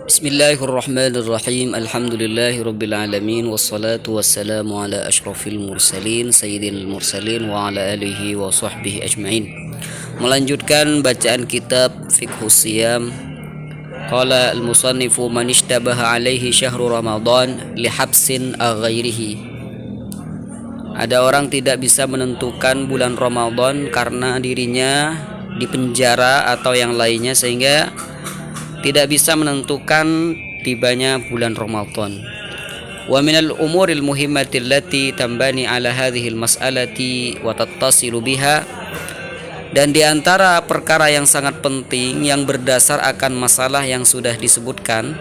Bismillahirrahmanirrahim. Alhamdulillahirabbil wassalatu wassalamu ala asyrafil mursalin sayyidil mursalin wa ala alihi wa sahbihi ajmain. Melanjutkan bacaan kitab Fiqhus Siyam. Qala al-musannifu man ishtabaha alaihi syahru Ramadan li habsin ghairihi. Ada orang tidak bisa menentukan bulan Ramadan karena dirinya dipenjara atau yang lainnya, sehingga tidak bisa menentukan tibanya bulan Ramadan. Wa minal umuril muhimmati allati tambani ala hadhil mas'alati wa tattasilu biha, dan di antara perkara yang sangat penting yang berdasar akan masalah yang sudah disebutkan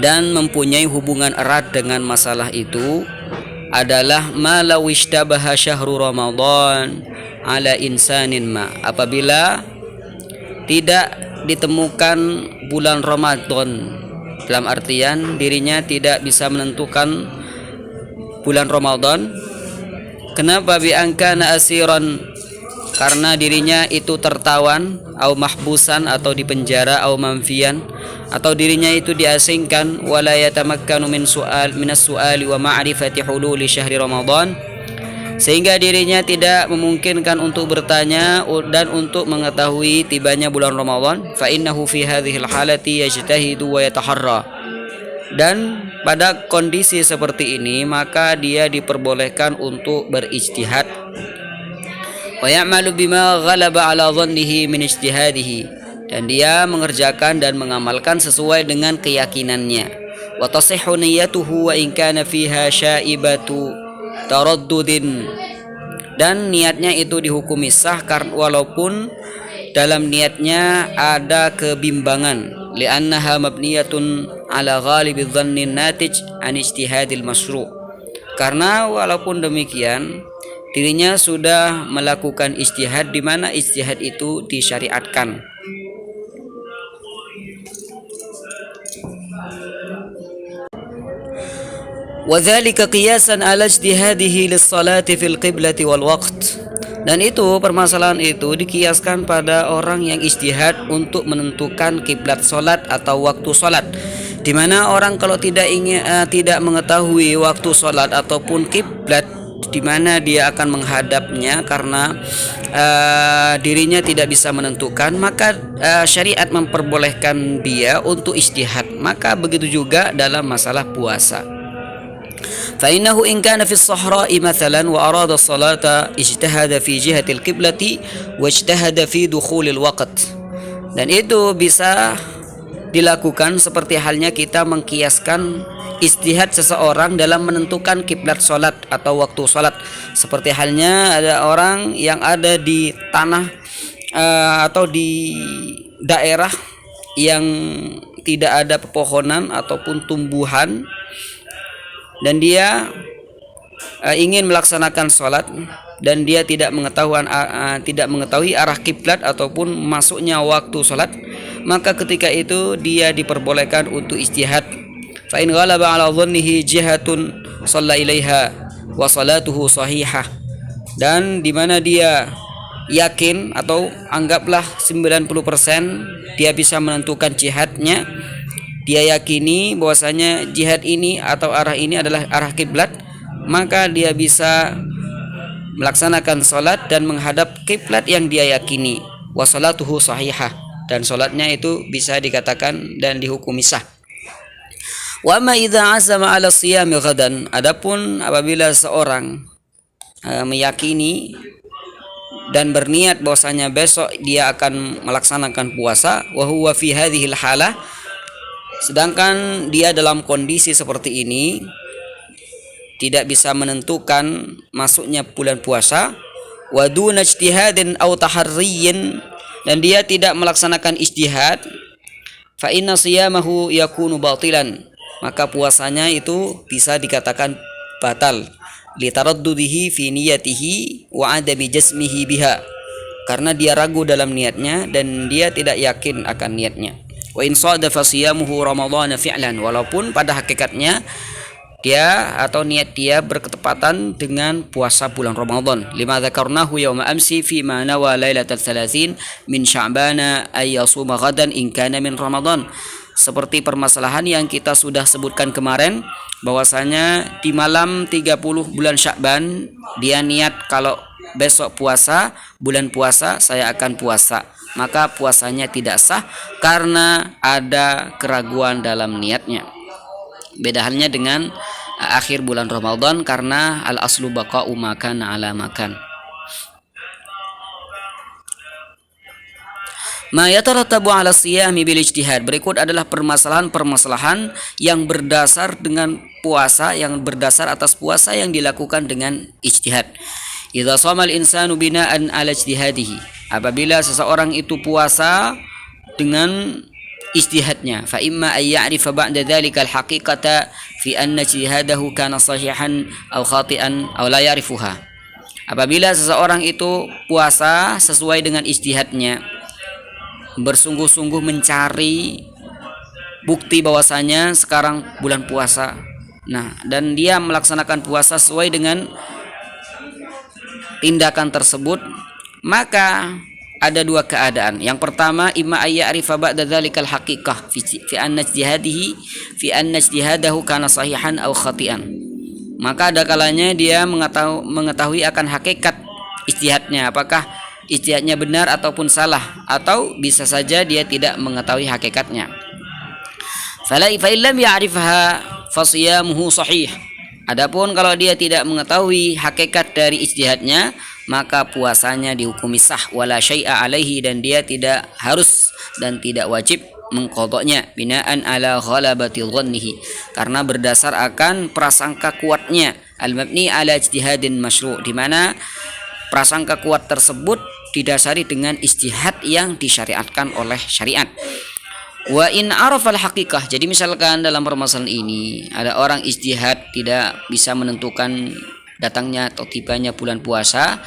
dan mempunyai hubungan erat dengan masalah itu adalah ma law ishtabaha syahru Ramadan ala insanin ma, apabila tidak ditemukan bulan Ramadan, dalam artian dirinya tidak bisa menentukan bulan Ramadan. Kenapa? Bi angkana asiran, karena dirinya itu tertawan, au mahbusan atau dipenjara, au manfian atau dirinya itu diasingkan, wala yatamakkanu minas su'ali wa ma'rifati hululi syahri Ramadan, sehingga dirinya tidak memungkinkan untuk bertanya dan untuk mengetahui tibanya bulan Ramadan. Fa innahu fi hadhil halati yajtahidu wa yataharra, dan pada kondisi seperti ini maka dia diperbolehkan untuk berijtihad. Wa ya'malu bima ghalaba ala dhannihi min ijtihadihi, dan dia mengerjakan dan mengamalkan sesuai dengan keyakinannya. Wa tasihhu niyyatuhu wa in kana fiha syaibatu taraddudin, dan niatnya itu dihukumi sah walaupun dalam niatnya ada kebimbangan, li'annaha mabniyatun ala ghalibi dhannin natij an ijtihadil masyru', karena walaupun demikian dirinya sudah melakukan ijtihad di mana ijtihad itu disyariatkan. Wadzalika qiyasan ala ijtihadihi lis-salati fil qiblati wal waqt, dan itu permasalahan itu dikiaskan pada orang yang ijtihad untuk menentukan kiblat salat atau waktu salat, di mana orang kalau tidak mengetahui waktu salat ataupun kiblat di mana dia akan menghadapnya karena dirinya tidak bisa menentukan, maka syariat memperbolehkan dia untuk ijtihad. Maka begitu juga dalam masalah puasa. فإنه إن كان في الصحراء مثلا وأراد الصلاة اجتهد في جهة القبلة واجتهد في دخول الوقت, dan itu bisa dilakukan seperti halnya kita mengkiaskan ijtihad seseorang dalam menentukan kiblat salat atau waktu salat, seperti halnya ada orang yang ada di tanah atau di daerah yang tidak ada pepohonan ataupun tumbuhan, dan dia ingin melaksanakan sholat dan dia tidak mengetahui arah kiblat ataupun masuknya waktu sholat, maka ketika itu dia diperbolehkan untuk ijtihad. Fa in ghalaba ala dhannihi jihatun shalla ilaiha wa salatuhu sahihah, dan di mana dia yakin atau anggaplah 90% dia bisa menentukan jihadnya, dia yakini bahwasanya jihad ini atau arah ini adalah arah kiblat, maka dia bisa melaksanakan salat dan menghadap kiblat yang dia yakini. Wa salatuhu sahihah, dan salatnya itu bisa dikatakan dan dihukumi sah. Wa ma idza azama ala siyami ghadan, adapun apabila seorang meyakini dan berniat bahwasanya besok dia akan melaksanakan puasa, wa huwa fi hadhil halah, sedangkan dia dalam kondisi seperti ini tidak bisa menentukan masuknya bulan puasa, wa duna ijtihadin aw taharriyin, dan dia tidak melaksanakan ijtihad, fa inna siyamahu yakunu batilan, maka puasanya itu bisa dikatakan batal, li taraddudihi fi niyatihi wa adami jazmihi biha, karena dia ragu dalam niatnya dan dia tidak yakin akan niatnya. Wa in sadafa siyamuhu ramadhan fi'lan, walaupun pada hakikatnya dia atau niat dia berketepatan dengan puasa bulan Ramadan. Lima dzakarnahu yauma amsi fi ma nawa lailatal 30 min Sya'bana ay yasuma ghadan in kana min Ramadan. Seperti permasalahan yang kita sudah sebutkan kemarin, bahwasanya di malam 30 bulan Sya'ban dia niat kalau besok puasa, bulan puasa saya akan puasa, maka puasanya tidak sah karena ada keraguan dalam niatnya. Beda halnya dengan akhir bulan Ramadan karena al aslu baqa'u makan ala makan. Ma yatarattabu 'ala siyami bil ijtihad. Berikut adalah permasalahan-permasalahan yang berdasar dengan puasa, yang berdasar atas puasa yang dilakukan dengan ijtihad. Idza shamal insanu bina'an 'ala ijtihadihi. Apabila seseorang itu puasa dengan ijtihadnya, fa imma ay ya'rifa ba'da dzalika al-haqiqata fi anna ijtihadahu kana sahihan aw khati'an aw la ya'rifuha. Apabila seseorang itu puasa sesuai dengan ijtihadnya, bersungguh-sungguh mencari bukti bahwasanya sekarang bulan puasa. Nah, dan dia melaksanakan puasa sesuai dengan tindakan tersebut, maka ada dua keadaan. Yang pertama, imma ayya'rifa ba'da dzalikal haqiqah fi anna ijtihadihi fi anna ijtihadahu kana sahihan aw khati'an. Maka ada kalanya dia mengetahui akan hakikat ijtihadnya, apakah ijtihadnya benar ataupun salah, atau bisa saja dia tidak mengetahui hakikatnya. Fala fa illam ya'rifha fa siyamuhu sahih. Adapun kalau dia tidak mengetahui hakikat dari ijtihadnya, maka puasanya dihukumi sah wala syai'a alaihi, dan dia tidak harus dan tidak wajib mengqadanya binaan ala ghalabati dhannihi, karena berdasar akan prasangka kuatnya al-mabni ala ijtihadin masyru', di mana prasangka kuat tersebut didasari dengan ijtihad yang disyariatkan oleh syariat. Wa in arafal haqiqah. Jadi misalkan dalam permasalahan ini ada orang ijtihad tidak bisa menentukan datangnya atau tibanya bulan puasa,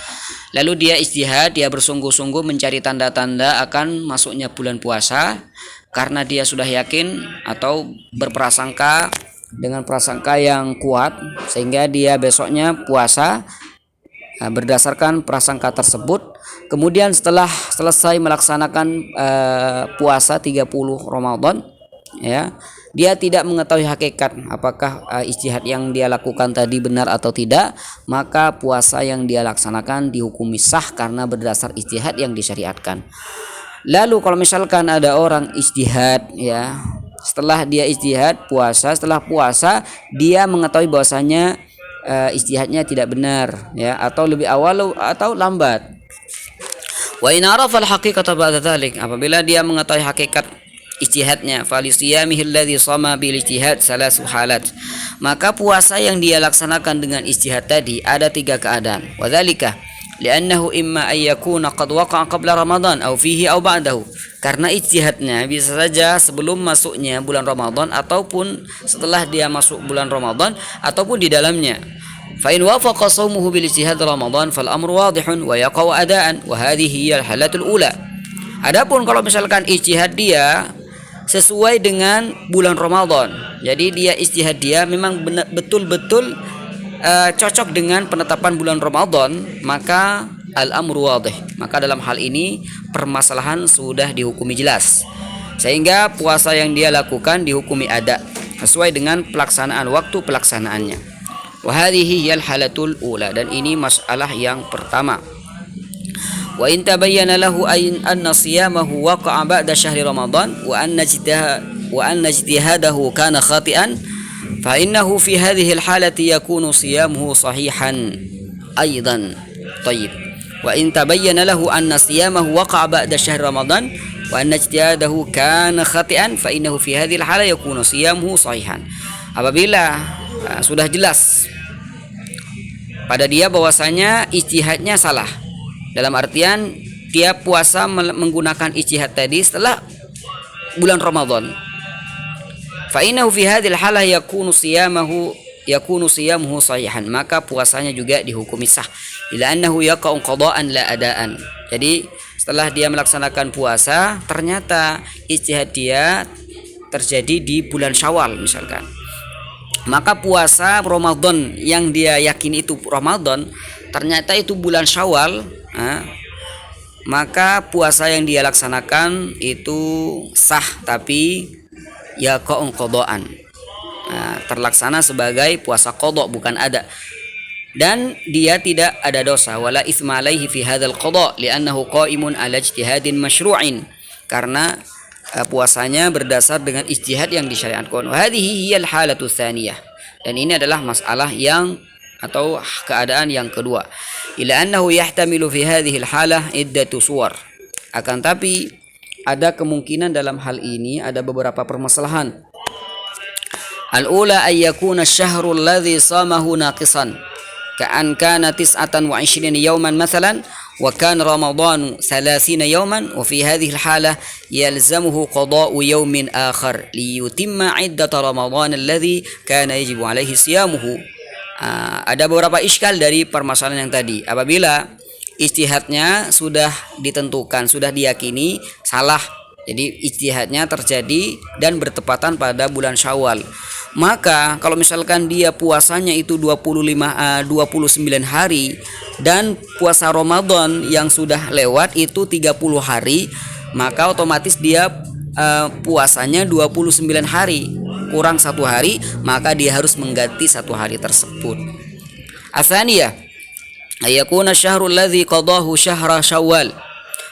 lalu dia ijtihad, dia bersungguh-sungguh mencari tanda-tanda akan masuknya bulan puasa karena dia sudah yakin atau berprasangka dengan prasangka yang kuat sehingga dia besoknya puasa. Nah, berdasarkan prasangka tersebut, kemudian setelah selesai melaksanakan puasa 30 Ramadan, ya, dia tidak mengetahui hakikat apakah ijtihad yang dia lakukan tadi benar atau tidak, maka puasa yang dia laksanakan dihukumi sah karena berdasar ijtihad yang disyariatkan. Lalu kalau misalkan ada orang ijtihad, ya, setelah dia ijtihad puasa, setelah puasa dia mengetahui bahwasanya ijtihadnya tidak benar, ya, atau lebih awal atau lambat. Wa in arafa al-haqiqata ba'da dzalik, apabila dia mengetahui hakikat ijtihadnya, fa li siyamihi alladhi shama bil ijtihad salasu halat, maka puasa yang dia laksanakan dengan ijtihad tadi ada tiga keadaan. Wa dzalika li'annahu imma ay yakuna qad waqa'a qabla Ramadan aw fihi aw ba'dahu, karena ijtihadnya bisa saja sebelum masuknya bulan Ramadan ataupun setelah dia masuk bulan Ramadan ataupun di dalamnya. Fa in wafaqa shaumuhu bil ijtihad Ramadan fal amru wadihun wa yaqa'u adaan wa hadhihi hiya al-halatul ula. Adapun kalau misalkan ijtihad dia sesuai dengan bulan Ramadan, jadi dia ijtihad dia memang betul-betul cocok dengan penetapan bulan Ramadan, maka al-amru wadih, maka dalam hal ini permasalahan sudah dihukumi jelas, sehingga puasa yang dia lakukan dihukumi ada sesuai dengan pelaksanaan waktu pelaksanaannya. Wa hadhihi hiyal halatul ula, dan ini masalah yang pertama. Wa in tabayyana lahu anna siyamahu waqa'a ba'da syahri Ramadan wa anna ijtihadahu kana khati'an fa innahu fi hadhihi al-halati yakunu siyamuhu sahihan aidan. Tayyib. Wa in tabayyana lahu anna siyamahu waqa'a ba'da syahri Ramadan wa anna ijtihadahu kana khati'an fa innahu fi hadhihi al-hala yakunu siyamuhu sahihan. Apabila sudah jelas pada dia bahwasanya ijtihadnya salah, dalam artian dia puasa menggunakan ijtihad tadi setelah bulan Ramadan, fa innahu fi hadhil halah yakunu siyamuhu sahihan, maka puasanya juga dihukumi sah, ila annahu yaqa'u qada'an la adaan. Jadi setelah dia melaksanakan puasa ternyata ijtihad dia terjadi di bulan Syawal misalkan, Maka puasa Ramadan yang dia yakin itu Ramadan, ternyata itu bulan Syawal, maka puasa yang dia laksanakan itu sah, tapi ya qadaan, terlaksana sebagai puasa qada, bukan ada, dan dia tidak ada dosa. Wala itsma alaihi fi hadzal qada li'annahu qa'imun ala ijtihadin masyru'in, karena puasanya berdasar dengan ijtihad yang disyariatkan. Wa hadhihi hiyal halatu tsaniyah, dan ini adalah masalah yang atau keadaan yang kedua. Ila annahu yahtamilu fi hadhihi al-halah iddatu suwar. Akan tapi ada kemungkinan dalam hal ini ada beberapa permasalahan. Al-ula ay yakuna asy-syahru alladhi samahu naqisan, ka'an kana 29 yawman mathalan wa kana ramadhanu 30 yawman, wa fi hadhihi al-halah yalzamuhu qada'u yawmin akhar liyutimma 'iddata ramadhan alladhi kana yajibu 'alaihi siyamuhu. Ada beberapa iskal dari permasalahan yang tadi. Apabila ijtihadnya sudah ditentukan, sudah diyakini salah, jadi ijtihadnya terjadi dan bertepatan pada bulan Syawal, maka kalau misalkan dia puasanya itu 29 hari dan puasa Ramadan yang sudah lewat itu 30 hari, maka otomatis dia puasanya 29 hari, kurang 1 hari, maka dia harus mengganti 1 hari tersebut. Atsaniyah ayakuna syahrul ladzi qadahu syahra Syawal,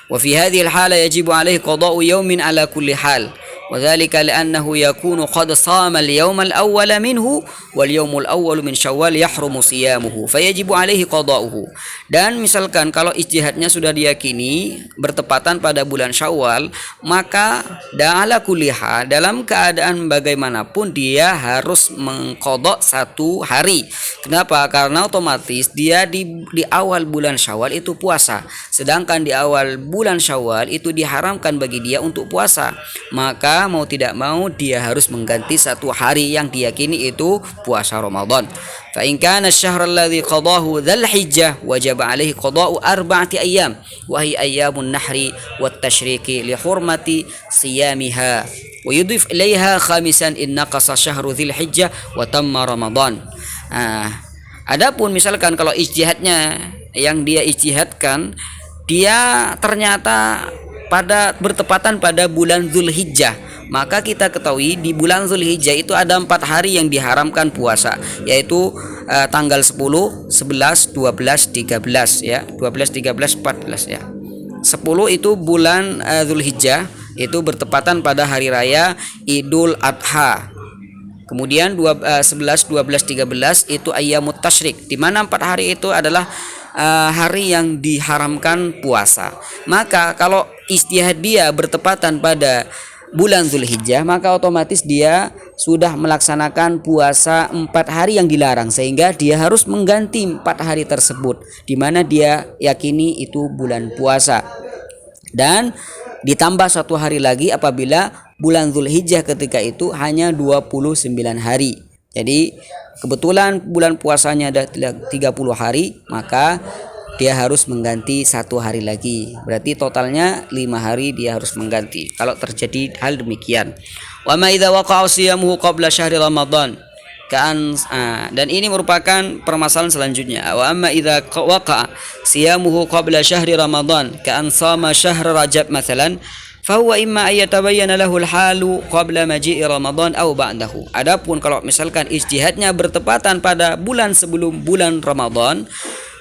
wa fi hadhihi al-hala yajibu alaihi qada'u yawmin ala kulli hal, wa dzalika li'annahu yakunu qad shama al-yawm al-awwal minhu wal yawm al-awwal min Syawal yahrumu siyamuhu fayajibu alaihi qada'uhu. Dan misalkan kalau ijtihadnya sudah diyakini bertepatan pada bulan Syawal, maka ala kulli hal, dalam keadaan bagaimanapun dia harus mengqadha 1 hari. Kenapa? Karena otomatis dia di awal bulan Syawal itu puasa, sedangkan di awal bulan Syawal itu diharamkan bagi dia untuk puasa, maka mau tidak mau dia harus mengganti 1 hari yang diyakini itu puasa Ramadan. Fa in kana asy-syahr alladhi qadahu dzal hijjah wajaba alaihi qada'u 4 ayyam wa hiya ayyamun nahri wat tasyriki li hurmati siyamiha wa yudhif ilaiha khamisan in naqasa syahru dzil hijjah wa tamma Ramadan. Adapun misalkan kalau ijtihadnya yang dia ijtihadkan dia ternyata bertepatan pada bulan Zulhijjah, maka kita ketahui di bulan Zulhijjah itu ada 4 hari yang diharamkan puasa, yaitu tanggal 10, 11, 12, 13 ya. 12, 13, 14 ya. 10 itu bulan Zulhijjah, itu bertepatan pada hari raya Idul Adha. Kemudian 11, 12, 13 itu ayyamut tasyrik, di mana 4 hari itu adalah hari yang diharamkan puasa. Maka kalau ijtihad dia bertepatan pada bulan Zulhijjah, maka otomatis dia sudah melaksanakan puasa 4 hari yang dilarang, sehingga dia harus mengganti 4 hari tersebut, di mana dia yakini itu bulan puasa, dan ditambah 1 hari lagi apabila bulan Zulhijjah ketika itu hanya 29 hari. Jadi kebetulan bulan puasanya ada 30 hari, maka dia harus mengganti 1 hari lagi. Berarti totalnya 5 hari dia harus mengganti kalau terjadi hal demikian. Wa ma idza waqa'a siyamuhu qabla syahri Ramadan, dan ini merupakan permasalahan selanjutnya. Wa amma idza waqa'a siyamuhu qabla syahri Ramadan ka'an shama syahr Rajab mathalan, fahuwa imma ayatabayyana lahul halu qabla maji'i Ramadan aw ba'dahu. Adapun kalau misalkan ijtihadnya bertepatan pada bulan sebelum bulan Ramadan,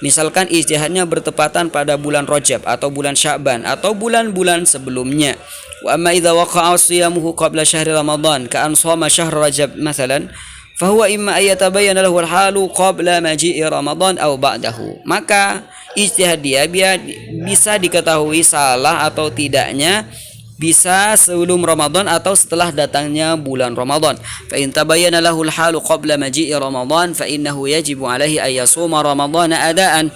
misalkan ijtihadnya bertepatan pada bulan Rajab atau bulan Sya'ban atau bulan-bulan sebelumnya. Wa amma idza waqa'a siyamuhu qabla syahri Ramadan ka'an shama syahr Rajab mathalan, fahuwa imma ayatabayyana lahul halu qabla maji'i Ramadan aw ba'dahu. Maka ijtihad dia bisa diketahui salah atau tidaknya bisa sebelum Ramadan atau setelah datangnya bulan Ramadan. Fa in tabayyana lahul halu qabla maji'i Ramadan fa innahu yajibu alaihi ay yasuma Ramadan adaan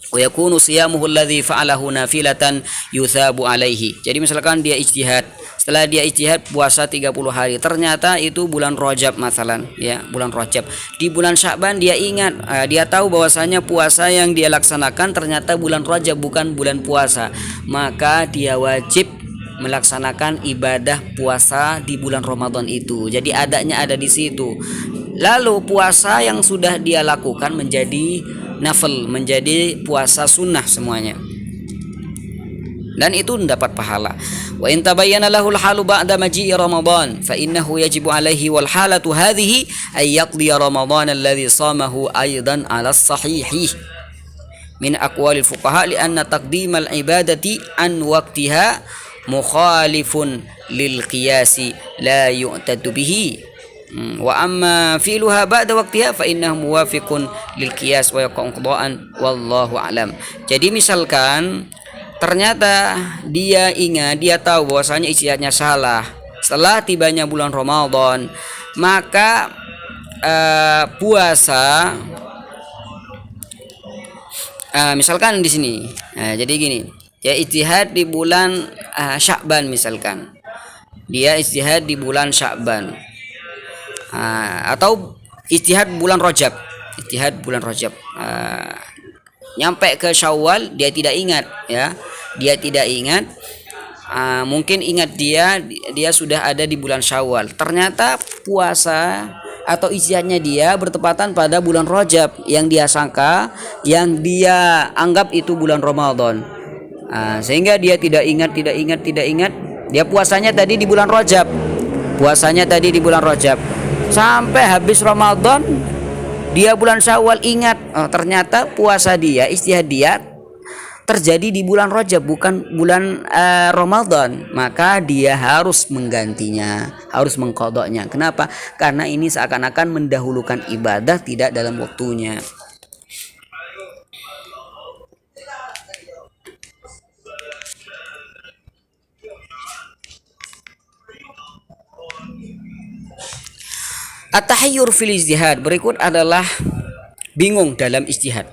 wa yakunu siyamuhu alladhi fa'alahu nafilatan yuthabu alaihi. Jadi misalkan dia ijtihad, setelah dia ijtihad puasa 30 hari, ternyata itu bulan Rajab masalan ya, bulan Rajab. Di bulan Sya'ban dia ingat, dia tahu bahwasanya puasa yang dia laksanakan ternyata bulan Rajab bukan bulan puasa, maka dia wajib melaksanakan ibadah puasa di bulan Ramadan itu. Jadi adanya ada di situ. Lalu puasa yang sudah dia lakukan menjadi nafil, menjadi puasa sunnah semuanya. Dan itu mendapat pahala. Wa in tabayyana lahu al-halu ba'da maji'i Ramadan fa innahu yajibu alaihi wal halatu hadhihi ay yaqdi Ramadan alladhi shamahu aidan 'ala as-sahihi min aqwalil fuqaha li anna taqdimal ibadati an waqtiha mukhalifun lil qiyasi la yu'tadu bihi wa amma fi'luha ba'da waqtiha fa innahu muwafiqun lil qiyas wa yaqa'u qada'an wallahu a'lam. Jadi misalkan ternyata dia ingat, dia tahu bahwasanya ijtihadnya salah setelah tibanya bulan Ramadan, maka puasa misalkan di sini. Jadi gini, ya ijtihad di bulan Sya'ban misalkan. Dia ijtihad di bulan Sya'ban. Atau ijtihad bulan Rajab. Ijtihad bulan Rajab. Nyampe ke Syawal dia tidak ingat, ya. Dia tidak ingat. Mungkin ingat dia sudah ada di bulan Syawal. Ternyata puasa atau ijtihadnya dia bertepatan pada bulan Rajab yang dia sangka, yang dia anggap itu bulan Ramadan. Sehingga dia tidak ingat. Dia puasanya tadi di bulan Rajab. Sampai habis Ramadan, dia bulan Syawal ingat, ternyata puasa dia, ijtihad dia terjadi di bulan Rajab bukan bulan Ramadan, maka dia harus menggantinya, harus mengqadanya. Kenapa? Karena ini seakan-akan mendahulukan ibadah tidak dalam waktunya. At-tahayyur fil ijtihad, berikut adalah bingung dalam ijtihad.